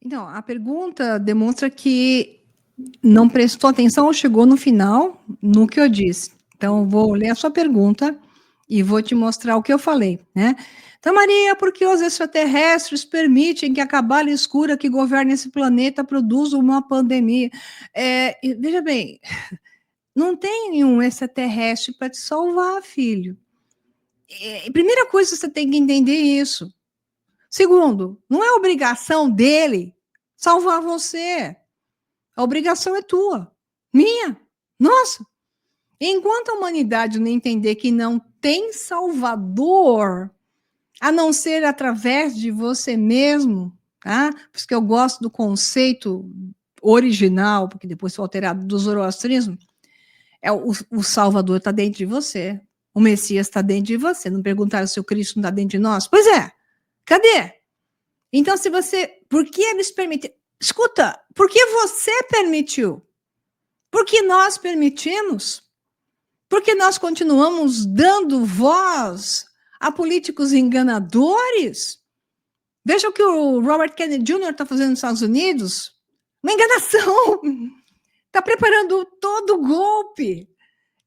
Então, a pergunta demonstra que não prestou atenção ou chegou no final no que eu disse. Então, vou ler a sua pergunta e vou te mostrar o que eu falei, né? Então, Maria, por que os extraterrestres permitem que a cabala escura que governa esse planeta produza uma pandemia? Veja bem, não tem nenhum extraterrestre para te salvar, filho. Primeira coisa, você tem que entender isso. Segundo, não é obrigação dele salvar você. A obrigação é tua, minha, nossa. Enquanto a humanidade não entender que não tem salvador, a não ser através de você mesmo, tá? Por isso que eu gosto do conceito original, porque depois foi alterado do zoroastrismo, o Salvador está dentro de você, o Messias está dentro de você. Não perguntaram se o Cristo não está dentro de nós? Pois é, cadê? Então, se você, por que eles permitem? Escuta, por que você permitiu? Porque nós permitimos? Porque nós continuamos dando voz a políticos enganadores? Veja o que o Robert Kennedy Jr. está fazendo nos Estados Unidos. Uma enganação. Está preparando todo o golpe.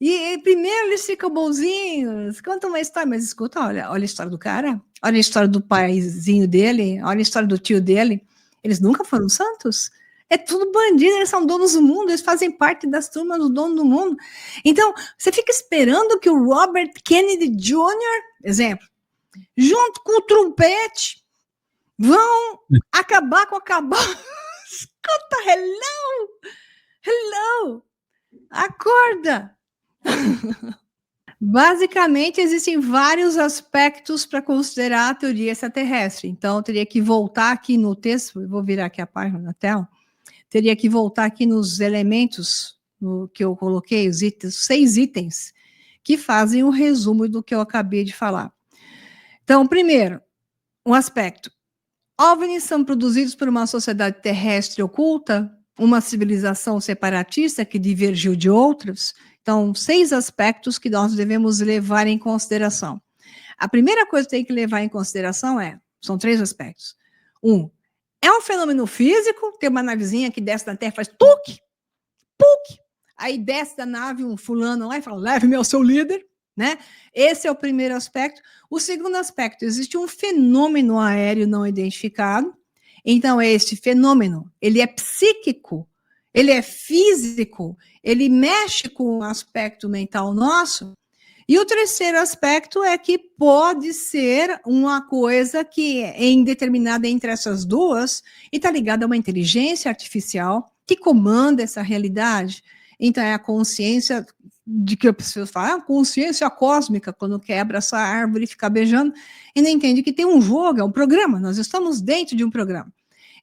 E primeiro eles ficam bonzinhos, contam uma história, mas escuta, olha a história do cara, olha a história do paizinho dele, olha a história do tio dele. Eles nunca foram santos. É tudo bandido, eles são donos do mundo, eles fazem parte das turmas do dono do mundo. Então, você fica esperando que o Robert Kennedy Jr., exemplo, junto com o trompete, vão acabar com a cabala. Escuta, hello, acorda. Basicamente, existem vários aspectos para considerar a teoria extraterrestre. Então, eu teria que voltar aqui no texto, eu vou virar aqui a página na tela, teria que voltar aqui nos elementos que eu coloquei, os itens, 6 itens, que fazem o resumo do que eu acabei de falar. Então, primeiro, um aspecto. OVNIs são produzidos por uma sociedade terrestre oculta, uma civilização separatista que divergiu de outras. Então, 6 aspectos que nós devemos levar em consideração. A primeira coisa que tem que levar em consideração são 3 aspectos. É um fenômeno físico, tem uma navezinha que desce na Terra, faz tuque, puque, aí desce da nave um fulano lá e fala, leve-me ao seu líder, né? Esse é o primeiro aspecto. O segundo aspecto, existe um fenômeno aéreo não identificado. Então, esse fenômeno, ele é psíquico, ele é físico, ele mexe com o aspecto mental nosso. E o terceiro aspecto é que pode ser uma coisa que é indeterminada entre essas duas e está ligada a uma inteligência artificial que comanda essa realidade. Então, é a consciência de que a pessoa fala, a consciência cósmica, quando quebra essa árvore e fica beijando, e não entende que tem um jogo, é um programa, nós estamos dentro de um programa.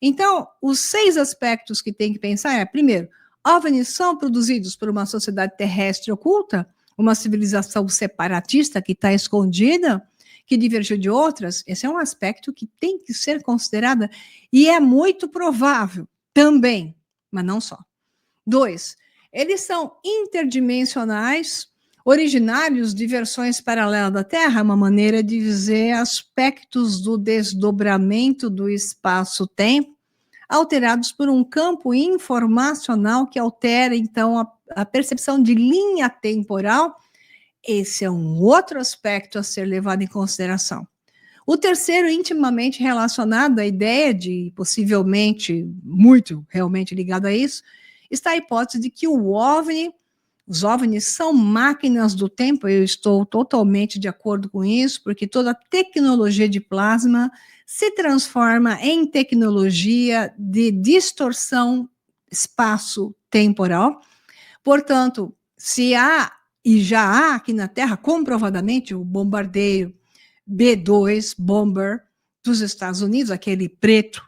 Então, os 6 aspectos que tem que pensar primeiro, OVNIs são produzidos por uma sociedade terrestre oculta, uma civilização separatista que está escondida, que divergiu de outras. Esse é um aspecto que tem que ser considerado e é muito provável também, mas não só. 2, eles são interdimensionais, originários de versões paralelas da Terra, uma maneira de dizer aspectos do desdobramento do espaço-tempo, alterados por um campo informacional que altera, então, a percepção de linha temporal. Esse é um outro aspecto a ser levado em consideração. O terceiro, intimamente relacionado à ideia de, possivelmente, muito realmente ligado a isso, está a hipótese de que os OVNIs são máquinas do tempo. Eu estou totalmente de acordo com isso, porque toda tecnologia de plasma se transforma em tecnologia de distorção espaço-temporal. Portanto, se há, e já há aqui na Terra, comprovadamente, o bombardeio B-2 Bomber dos Estados Unidos, aquele preto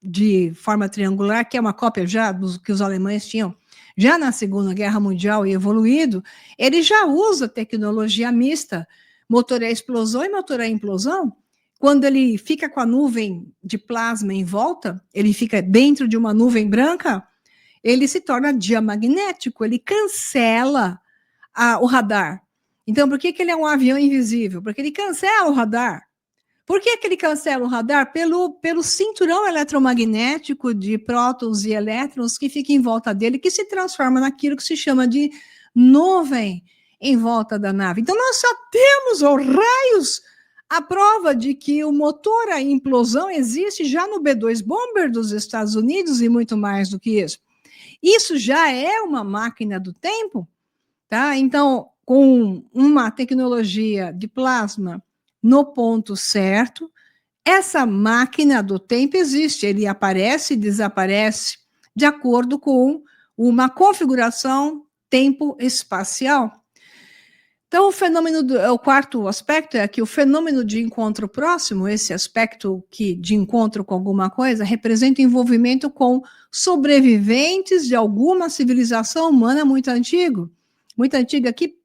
de forma triangular, que é uma cópia já do que os alemães tinham já na Segunda Guerra Mundial e evoluído, ele já usa tecnologia mista, motor a explosão e motor a implosão. Quando ele fica com a nuvem de plasma em volta, ele fica dentro de uma nuvem branca, ele se torna diamagnético, ele cancela o radar. Então, por que ele é um avião invisível? Porque ele cancela o radar. Por que ele cancela o radar? Pelo cinturão eletromagnético de prótons e elétrons que fica em volta dele, que se transforma naquilo que se chama de nuvem em volta da nave. Então, nós só temos, raios, a prova de que o motor a implosão existe já no B-2 Bomber dos Estados Unidos e muito mais do que isso. Isso já é uma máquina do tempo, tá? Então, com uma tecnologia de plasma no ponto certo, essa máquina do tempo existe, ele aparece e desaparece de acordo com uma configuração tempo-espacial. Então, o quarto aspecto é que o fenômeno de encontro próximo, esse aspecto de encontro com alguma coisa, representa envolvimento com sobreviventes de alguma civilização humana muito antiga que,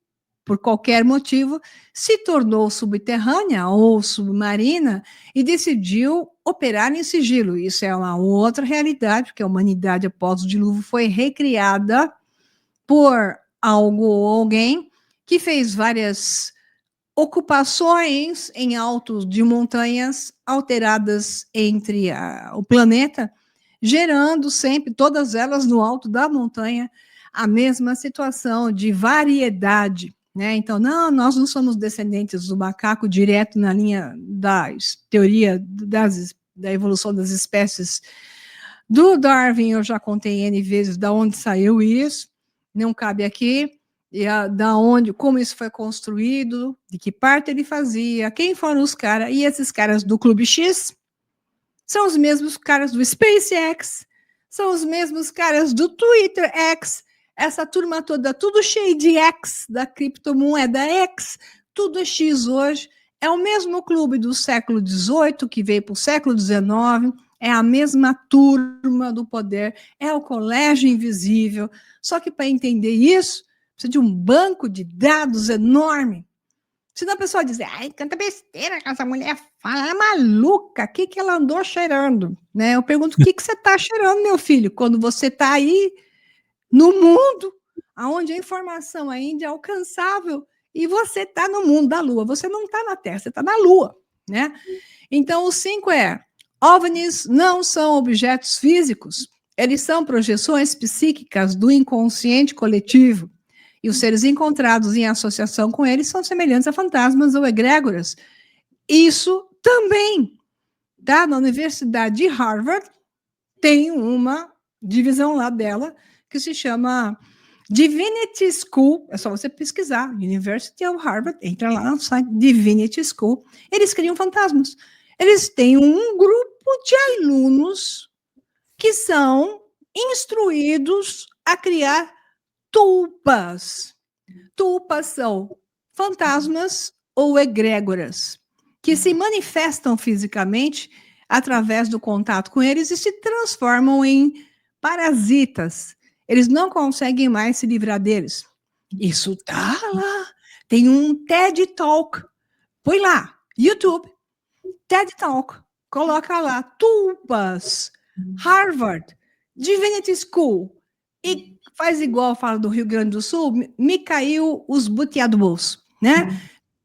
por qualquer motivo, se tornou subterrânea ou submarina e decidiu operar em sigilo. Isso é uma outra realidade, porque a humanidade, após o dilúvio, foi recriada por algo ou alguém que fez várias ocupações em altos de montanhas alteradas entre o planeta, gerando sempre, todas elas no alto da montanha, a mesma situação de variedade. Né? Então, nós não somos descendentes do macaco direto na linha da teoria da evolução das espécies do Darwin. Eu já contei N vezes de onde saiu isso, não cabe aqui, e como isso foi construído, de que parte ele fazia, quem foram os caras, e esses caras do Clube X são os mesmos caras do SpaceX, são os mesmos caras do Twitter X, essa turma toda, tudo cheio de X, da criptomoeda X, tudo é X hoje, é o mesmo clube do século XVIII que veio para o século XIX, é a mesma turma do poder, é o colégio invisível, só que para entender isso, precisa de um banco de dados enorme. Senão a pessoa diz, ai, tanta besteira que essa mulher fala, ela é maluca, o que ela andou cheirando? Né? Eu pergunto, o que você está cheirando, meu filho, quando você está aí no mundo, onde a informação ainda é alcançável, e você está no mundo da Lua, você não está na Terra, você está na Lua. Né? Então, o 5 é, OVNIs não são objetos físicos, eles são projeções psíquicas do inconsciente coletivo, e os seres encontrados em associação com eles são semelhantes a fantasmas ou egrégoras. Isso também, tá? Na Universidade de Harvard, tem uma divisão lá dela que se chama Divinity School, é só você pesquisar, University of Harvard, entra lá no site Divinity School, eles criam fantasmas. Eles têm um grupo de alunos que são instruídos a criar tulpas. Tulpas são fantasmas ou egrégoras que se manifestam fisicamente através do contato com eles e se transformam em parasitas. Eles não conseguem mais se livrar deles. Isso tá lá. Tem um TED Talk. Põe lá, YouTube, TED Talk. Coloca lá, tulpas, Harvard, Divinity School, e faz igual fala do Rio Grande do Sul, me caiu os butiá do bolso, né?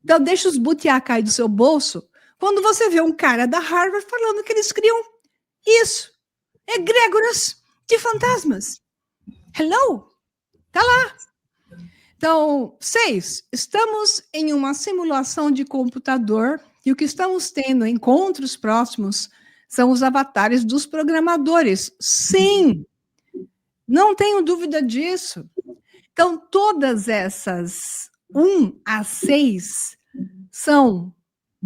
Então, deixa os butiá cair do seu bolso quando você vê um cara da Harvard falando que eles criam isso, egrégoras de fantasmas. Hello? Tá lá. Então, 6, estamos em uma simulação de computador e o que estamos tendo, encontros próximos, são os avatares dos programadores. Sim, não tenho dúvida disso. Então, todas essas 1 a 6 são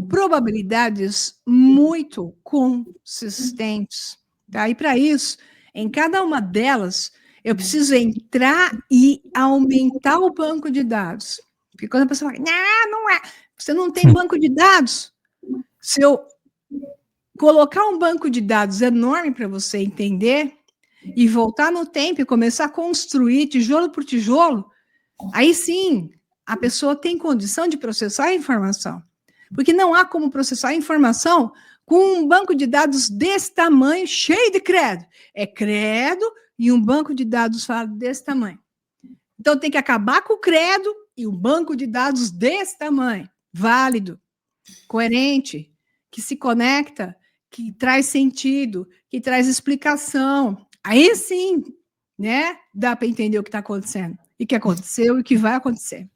probabilidades muito consistentes. Tá? E para isso, em cada uma delas, eu preciso entrar e aumentar o banco de dados. Porque quando a pessoa fala, não é, você não tem banco de dados. Se eu colocar um banco de dados enorme para você entender e voltar no tempo e começar a construir tijolo por tijolo, aí sim, a pessoa tem condição de processar a informação. Porque não há como processar a informação com um banco de dados desse tamanho, cheio de credo. É credo e um banco de dados desse tamanho. Então, tem que acabar com o credo e um banco de dados desse tamanho. Válido, coerente, que se conecta, que traz sentido, que traz explicação. Aí sim, né? Dá para entender o que está acontecendo, e que aconteceu e o que vai acontecer.